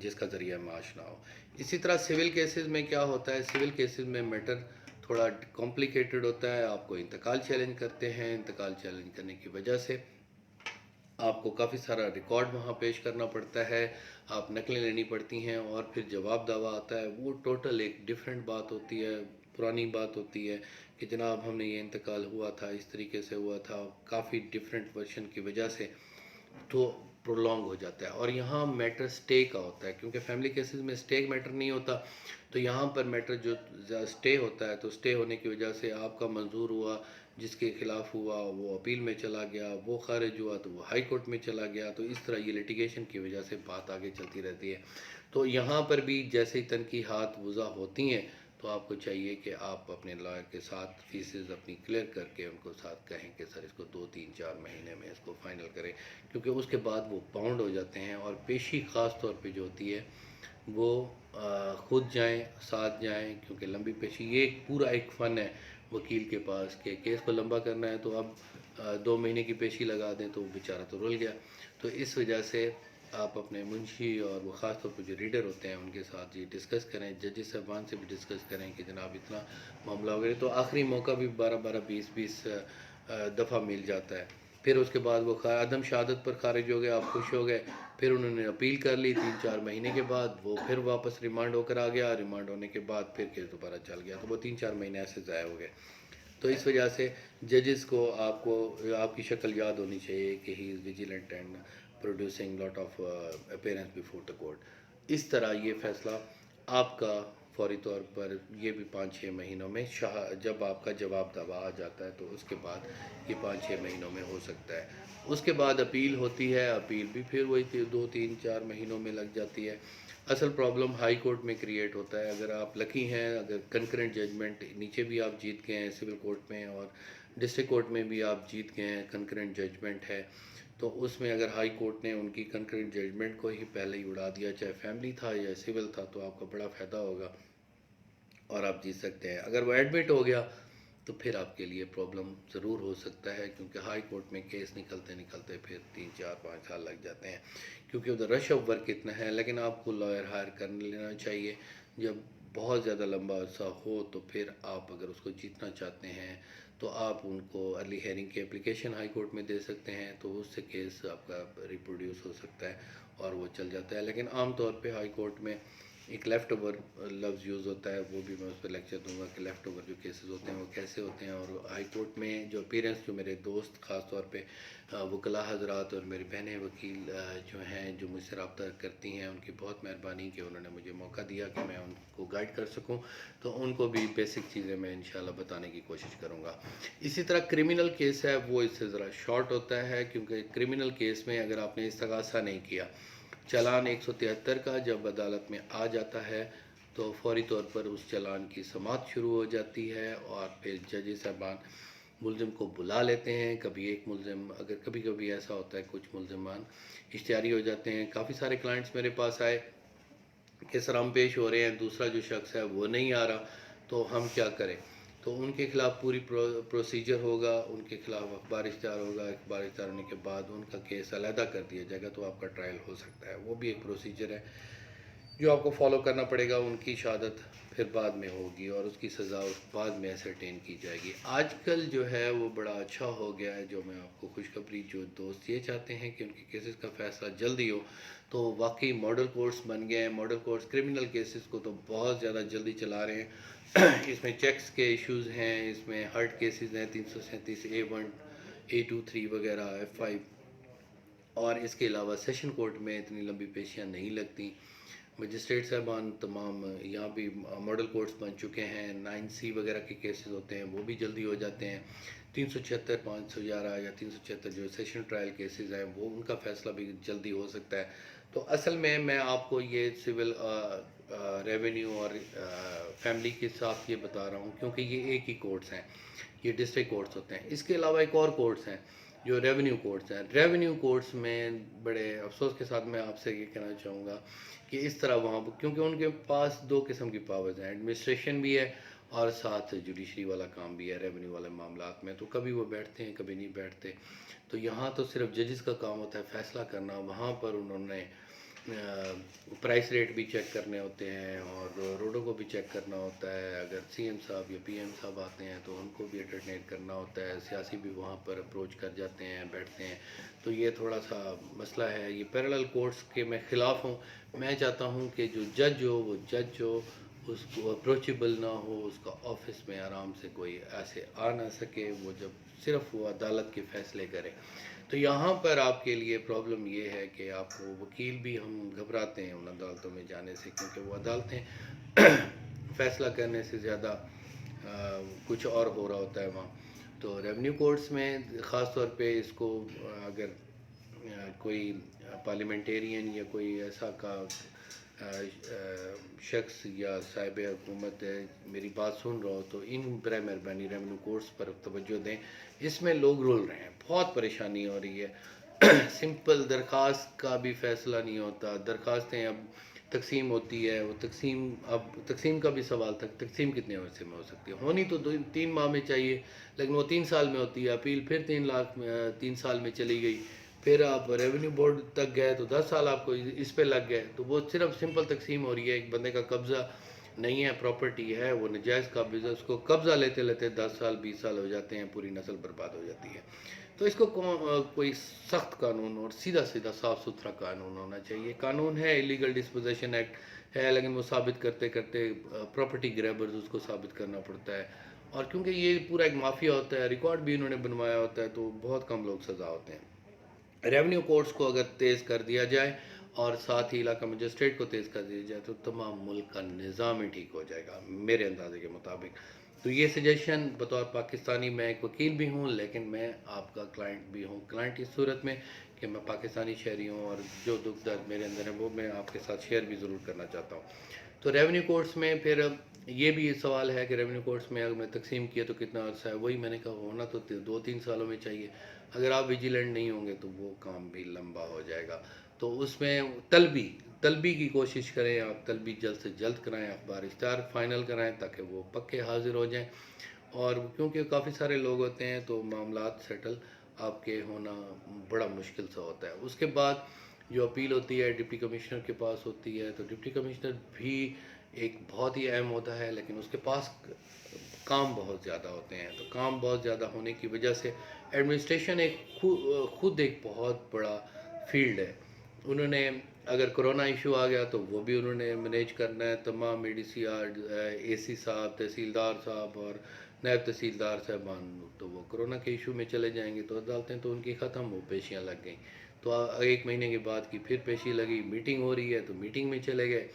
جس کا ذریعہ معاش نہ ہو. اسی طرح سول کیسز میں کیا ہوتا ہے، سول کیسز میں میٹر تھوڑا کمپلیکیٹڈ ہوتا ہے. آپ کو انتقال چیلنج کرتے ہیں، انتقال چیلنج کرنے کی وجہ سے آپ کو کافی سارا ریکارڈ وہاں پیش کرنا پڑتا ہے، آپ نقلیں لینی پڑتی ہیں، اور پھر جواب دعویٰ آتا ہے. وہ ٹوٹل ایک ڈیفرنٹ بات ہوتی ہے، پرانی بات ہوتی ہے کہ جناب ہم نے یہ انتقال ہوا تھا، اس طریقے سے ہوا تھا. کافی ڈیفرنٹ ورژن کی وجہ سے تو پرولونگ ہو جاتا ہے. اور یہاں میٹر سٹے کا ہوتا ہے، کیونکہ فیملی کیسز میں سٹے میٹر نہیں ہوتا، تو یہاں پر میٹر جو سٹے ہوتا ہے، تو سٹے ہونے کی وجہ سے آپ کا منظور ہوا، جس کے خلاف ہوا وہ اپیل میں چلا گیا، وہ خارج ہوا تو وہ ہائی کورٹ میں چلا گیا. تو اس طرح یہ لیٹیگیشن کی وجہ سے بات آگے چلتی رہتی ہے. تو یہاں پر بھی جیسے ہی تنقیحات وضع ہوتی ہیں تو آپ کو چاہیے کہ آپ اپنے لائر کے ساتھ فیسز اپنی کلیئر کر کے ان کو ساتھ کہیں کہ سر اس کو 2 3 4 مہینے میں اس کو فائنل کریں، کیونکہ اس کے بعد وہ باؤنڈ ہو جاتے ہیں. اور پیشی خاص طور پہ جو ہوتی ہے وہ خود جائیں، ساتھ جائیں، کیونکہ لمبی پیشی یہ ایک پورا ایک فن ہے وکیل کے پاس کہ کیس کو لمبا کرنا ہے. تو اب 2 مہینے کی پیشی لگا دیں تو وہ بیچارہ تو رول گیا. تو اس وجہ سے آپ اپنے منشی اور وہ خاص طور پہ جو ریڈر ہوتے ہیں ان کے ساتھ یہ ڈسکس کریں، ججز صاحبان سے بھی ڈسکس کریں کہ جناب اتنا معاملہ ہو گیا. تو آخری موقع بھی 12 12 20 20 دفعہ مل جاتا ہے. پھر اس کے بعد وہ عدم شہادت پر خارج ہو گئے، آپ خوش ہو گئے، پھر انہوں نے اپیل کر لی 3 4 مہینے کے بعد، وہ پھر واپس ریمانڈ ہو کر آ گیا، ریمانڈ ہونے کے بعد پھر کیس دوبارہ چل گیا، تو وہ 3 4 مہینے ایسے ضائع ہو گئے. تو اس وجہ سے ججز کو آپ کی شکل یاد ہونی چاہیے کہ he is vigilant and producing lot of appearance before the court. اس طرح یہ فیصلہ آپ کا فوری طور پر یہ بھی 5 6 مہینوں میں جب آپ کا جواب دعویٰ آ جاتا ہے تو اس کے بعد یہ 5 6 مہینوں میں ہو سکتا ہے. اس کے بعد اپیل ہوتی ہے، اپیل بھی پھر وہی 2 3 4 مہینوں میں لگ جاتی ہے. اصل پرابلم ہائی کورٹ میں کریٹ ہوتا ہے. اگر آپ لکی ہیں، اگر کنکرنٹ ججمنٹ نیچے بھی آپ جیت گئے ہیں سول کورٹ میں اور ڈسٹرکٹ کورٹ میں بھی آپ جیت گئے ہیں، کنکرنٹ ججمنٹ ہے، تو اس میں اگر ہائی کورٹ نے ان کی کنکرنٹ ججمنٹ کو ہی پہلے ہی اڑا دیا، چاہے فیملی تھا یا سول تھا، تو آپ کا بڑا فائدہ ہوگا اور آپ جیت سکتے ہیں. اگر وہ ایڈمٹ ہو گیا تو پھر آپ کے لیے پرابلم ضرور ہو سکتا ہے، کیونکہ ہائی کورٹ میں کیس نکلتے پھر 3 4 5 سال لگ جاتے ہیں، کیونکہ ادھر رش آف ورک اتنا ہے. لیکن آپ کو لائر ہائر کر لینا چاہیے. جب بہت زیادہ لمبا عرصہ ہو تو پھر آپ اگر اس کو جیتنا چاہتے ہیں تو آپ ان کو ارلی ہیئرنگ کی اپلیکیشن ہائی کورٹ میں دے سکتے ہیں، تو اس سے کیس آپ کا ریپروڈیوس ہو سکتا ہے اور وہ چل جاتا ہے. لیکن عام طور پہ ہائی کورٹ میں ایک لیفٹ اوور لفظ یوز ہوتا ہے، وہ بھی میں اس پہ لیکچر دوں گا کہ لیفٹ اوور جو کیسز ہوتے ہیں وہ کیسے ہوتے ہیں. اور ہائی کورٹ میں جو اپیرنس، جو میرے دوست خاص طور پہ وکلاء حضرات اور میری بہنیں وکیل جو ہیں جو مجھ سے رابطہ کرتی ہیں، ان کی بہت مہربانی کہ انہوں نے مجھے موقع دیا کہ میں ان کو گائیڈ کر سکوں. تو ان کو بھی بیسک چیزیں میں انشاءاللہ بتانے کی کوشش کروں گا. اسی طرح کرمنل کیس ہے وہ اس سے ذرا شارٹ ہوتا ہے، کیونکہ کرمنل کیس میں اگر آپ نے استغاثہ نہیں کیا، چلان 173 کا جب عدالت میں آ جاتا ہے تو فوری طور پر اس چلان کی سماعت شروع ہو جاتی ہے، اور پھر ججز صاحبان ملزم کو بلا لیتے ہیں. کبھی ایک ملزم، اگر کبھی کبھی ایسا ہوتا ہے کچھ ملزمان اشتہاری ہو جاتے ہیں. کافی سارے کلائنٹس میرے پاس آئے کہ سر ہم پیش ہو رہے ہیں، دوسرا جو شخص ہے وہ نہیں آ رہا، تو ہم کیا کریں. تو ان کے خلاف پوری پروسیجر ہوگا، ان کے خلاف اخبار اشتہار ہوگا، اخبار اشتہار ہونے کے بعد ان کا کیس علیحدہ کر دیا جائے گا، تو آپ کا ٹرائل ہو سکتا ہے. وہ بھی ایک پروسیجر ہے جو آپ کو فالو کرنا پڑے گا. ان کی شہادت پھر بعد میں ہوگی اور اس کی سزا بعد میں ایسرٹین کی جائے گی. آج کل جو ہے وہ بڑا اچھا ہو گیا ہے. جو میں آپ کو خوشخبری، جو دوست یہ چاہتے ہیں کہ ان کے کیسز کا فیصلہ جلدی ہو، تو واقعی ماڈل کورٹس بن گئے ہیں. ماڈل کورٹس کرمنل کیسز کو تو بہت زیادہ جلدی چلا رہے ہیں. اس میں چیکس کے ایشوز ہیں، اس میں ہرٹ کیسز ہیں 337 A1 A2 3 وغیرہ F5، اور اس کے علاوہ سیشن کورٹ میں اتنی لمبی پیشیاں نہیں لگتی. مجسٹریٹ صاحبان تمام یہاں بھی ماڈل کورٹس بن چکے ہیں. 9C وغیرہ کے کیسز ہوتے ہیں وہ بھی جلدی ہو جاتے ہیں. 376 511 یا 376 جو سیشن ٹرائل کیسز ہیں وہ ان کا فیصلہ بھی جلدی ہو سکتا ہے. تو اصل میں آپ کو یہ سول ریونیو اور فیملی کے ساتھ یہ بتا رہا ہوں کیونکہ یہ ایک ہی کورٹس ہیں، یہ ڈسٹرکٹ کورٹس ہوتے ہیں. اس کے علاوہ ایک اور کورٹس ہیں جو ریونیو کورٹس ہیں. ریونیو کورٹس میں بڑے افسوس کے ساتھ میں آپ سے یہ کہنا چاہوں گا کہ اس طرح وہاں، کیونکہ ان کے پاس 2 قسم کی پاورز ہیں، ایڈمنسٹریشن بھی ہے اور ساتھ جوڈیشری والا کام بھی ہے ریونیو والے معاملات میں. تو کبھی وہ بیٹھتے ہیں، کبھی نہیں بیٹھتے. تو یہاں تو صرف ججز کا کام ہوتا ہے فیصلہ کرنا. وہاں پر انہوں نے پرائس ریٹ بھی چیک کرنے ہوتے ہیں اور روڈوں کو بھی چیک کرنا ہوتا ہے. اگر سی ایم صاحب یا پی ایم صاحب آتے ہیں تو ان کو بھی اٹینڈ کرنا ہوتا ہے. سیاسی بھی وہاں پر اپروچ کر جاتے ہیں, بیٹھتے ہیں. تو یہ تھوڑا سا مسئلہ ہے. یہ پیرالل کورٹس کے میں خلاف ہوں. میں چاہتا ہوں کہ جو جج ہو وہ جج ہو, اس کو اپروچیبل نہ ہو, اس کا آفس میں آرام سے کوئی ایسے آ نہ سکے, وہ جب صرف وہ عدالت کے فیصلے کرے. تو یہاں پر آپ کے لیے پرابلم یہ ہے کہ آپ کو وکیل بھی, ہم گھبراتے ہیں ان عدالتوں میں جانے سے, کیونکہ وہ عدالتیں فیصلہ کرنے سے زیادہ کچھ اور ہو رہا ہوتا ہے وہاں. تو ریونیو کورٹس میں خاص طور پہ اس کو اگر کوئی پارلیمنٹیرین یا کوئی ایسا کا شخص یا صاحب حکومت ہے میری بات سن رہا ہو, تو ان برائے مہربانی ریونیو کورٹس پر توجہ دیں. اس میں لوگ رول رہے ہیں, بہت پریشانی ہو رہی ہے. سمپل درخواست کا بھی فیصلہ نہیں ہوتا. درخواستیں اب تقسیم ہوتی ہے, وہ تقسیم کا بھی سوال تھا. تقسیم کتنے عرصے میں ہو سکتی ہے؟ ہونی تو 3 ماہ میں چاہیے, لیکن وہ 3 سال میں ہوتی ہے. اپیل پھر 3 سال میں چلی گئی. پھر آپ ریونیو بورڈ تک گئے تو 10 سال آپ کو اس پہ لگ گئے. تو وہ صرف سمپل تقسیم ہو رہی ہے. ایک بندے کا قبضہ نہیں ہے, پراپرٹی ہے, وہ نجائز قابض ہے, اس کو قبضہ لیتے لیتے 10 سال 20 سال ہو جاتے ہیں, پوری نسل برباد ہو جاتی ہے. تو اس کو کوئی سخت قانون اور سیدھا صاف ستھرا قانون ہونا چاہیے. قانون ہے ایلیگل ڈسپوزیشن ایکٹ ہے, لیکن وہ ثابت کرتے کرتے پراپرٹی گریبرز اس کو ثابت کرنا پڑتا ہے. اور کیونکہ یہ پورا ایک مافیا ہوتا ہے, ریکارڈ بھی انہوں نے بنوایا ہوتا ہے, تو بہت کم لوگ سزا ہوتے ہیں. ریونیو کورٹس کو اگر تیز کر دیا جائے اور ساتھ ہی علاقہ مجسٹریٹ کو تیز کر دیا جائے تو تمام ملک کا نظام ہی ٹھیک ہو جائے گا میرے اندازے کے مطابق. تو یہ سجیشن بطور پاکستانی, میں ایک وکیل بھی ہوں لیکن میں آپ کا کلائنٹ بھی ہوں. کلائنٹ اس صورت میں کہ میں پاکستانی شہری ہوں, اور جو دکھ درد میرے اندر ہے وہ میں آپ کے ساتھ شیئر بھی ضرور کرنا چاہتا ہوں. تو ریونیو کورٹس میں پھر یہ بھی سوال ہے کہ ریونیو کورٹس میں اگر میں تقسیم کیا تو کتنا عرصہ ہے؟ وہی میں نے کہا, ہونا تو 2-3 سالوں میں چاہیے. اگر آپ ویجیلنٹ نہیں ہوں گے تو وہ کام بھی لمبا ہو جائے گا. تو اس میں طلبی کی کوشش کریں آپ, طلبی جلد سے جلد کرائیں, اخبار اشتہار فائنل کرائیں تاکہ وہ پکے حاضر ہو جائیں. اور کیونکہ کافی سارے لوگ ہوتے ہیں تو معاملات سیٹل آپ کے ہونا بڑا مشکل سا ہوتا ہے. اس کے بعد جو اپیل ہوتی ہے ڈپٹی کمشنر کے پاس ہوتی ہے, تو ڈپٹی کمشنر بھی ایک بہت ہی اہم ہوتا ہے, لیکن اس کے پاس کام بہت زیادہ ہوتے ہیں. تو کام بہت زیادہ ہونے کی وجہ سے ایڈمنسٹریشن خود ایک بہت بڑا فیلڈ ہے. انہوں نے اگر کرونا ایشو آ گیا تو وہ بھی انہوں نے مینیج کرنا ہے. تمام اے ڈی سی اے سی صاحب, تحصیلدار صاحب اور نائب تحصیلدار صاحبان, تو وہ کرونا کے ایشو میں چلے جائیں گے. تو عدالتیں تو ان کی ختم, وہ پیشیاں لگ گئیں. تو 1 مہینے کے بعد کی پھر پیشی لگی, میٹنگ ہو رہی ہے تو میٹنگ میں چلے گئے,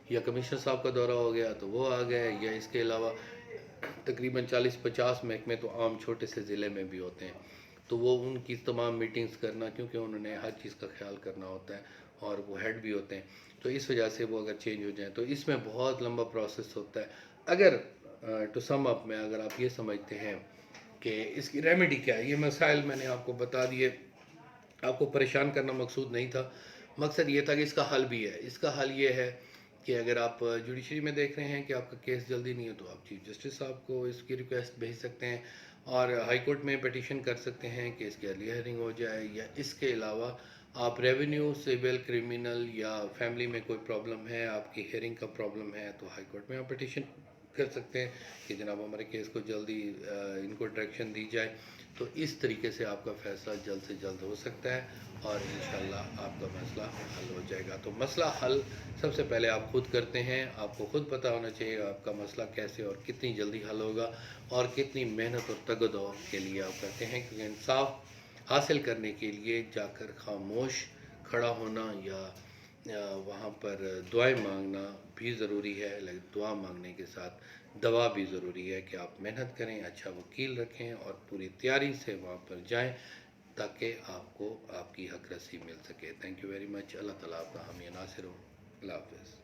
یا کمشنر صاحب کا دورہ ہو گیا تو وہ آ گئے, یا اس کے علاوہ تقریباً 40-50 محکمے تو عام چھوٹے سے ضلع میں بھی ہوتے ہیں. تو وہ ان کی تمام میٹنگز کرنا, کیونکہ انہوں نے ہر چیز کا خیال کرنا ہوتا ہے اور وہ ہیڈ بھی ہوتے ہیں. تو اس وجہ سے وہ اگر چینج ہو جائیں تو اس میں بہت لمبا پروسیس ہوتا ہے. اگر ٹو سم اپ میں اگر آپ یہ سمجھتے ہیں کہ اس کی ریمیڈی کیا ہے, یہ مسائل میں نے آپ کو بتا دیے. آپ کو پریشان کرنا مقصود نہیں تھا, مقصد یہ تھا کہ اس کا حل بھی ہے. اس کا حل یہ ہے کہ اگر آپ جوڈیشری میں دیکھ رہے ہیں کہ آپ کا کیس جلدی نہیں ہے تو آپ چیف جسٹس صاحب کو اس کی ریکویسٹ بھیج سکتے ہیں, اور ہائی کورٹ میں پٹیشن کر سکتے ہیں کہ اس کی ارلی ہیئرنگ ہو جائے. یا اس کے علاوہ آپ ریونیو, سول, کرمنل یا فیملی میں کوئی پرابلم ہے, آپ کی ہیئرنگ کا پرابلم ہے, تو ہائی کورٹ میں آپ پٹیشن کر سکتے ہیں کہ جناب ہمارے کیس کو جلدی ان کو ڈائریکشن دی جائے. تو اس طریقے سے آپ کا فیصلہ جلد سے جلد ہو سکتا ہے اور انشاءاللہ آپ کا مسئلہ حل ہو جائے گا. تو مسئلہ حل سب سے پہلے آپ خود کرتے ہیں. آپ کو خود پتہ ہونا چاہیے آپ کا مسئلہ کیسے اور کتنی جلدی حل ہوگا, اور کتنی محنت اور تگدو کے لیے آپ کرتے ہیں. کیونکہ انصاف حاصل کرنے کے لیے جا کر خاموش کھڑا ہونا یا وہاں پر دعائیں مانگنا بھی ضروری ہے, لیکن دعا مانگنے کے ساتھ دوا بھی ضروری ہے کہ آپ محنت کریں, اچھا وکیل رکھیں اور پوری تیاری سے وہاں پر جائیں تاکہ آپ کو آپ کی حق رسی مل سکے. Thank you very much. اللہ تعالیٰ آپ کا حامی ناصر ہو. اللہ حافظ.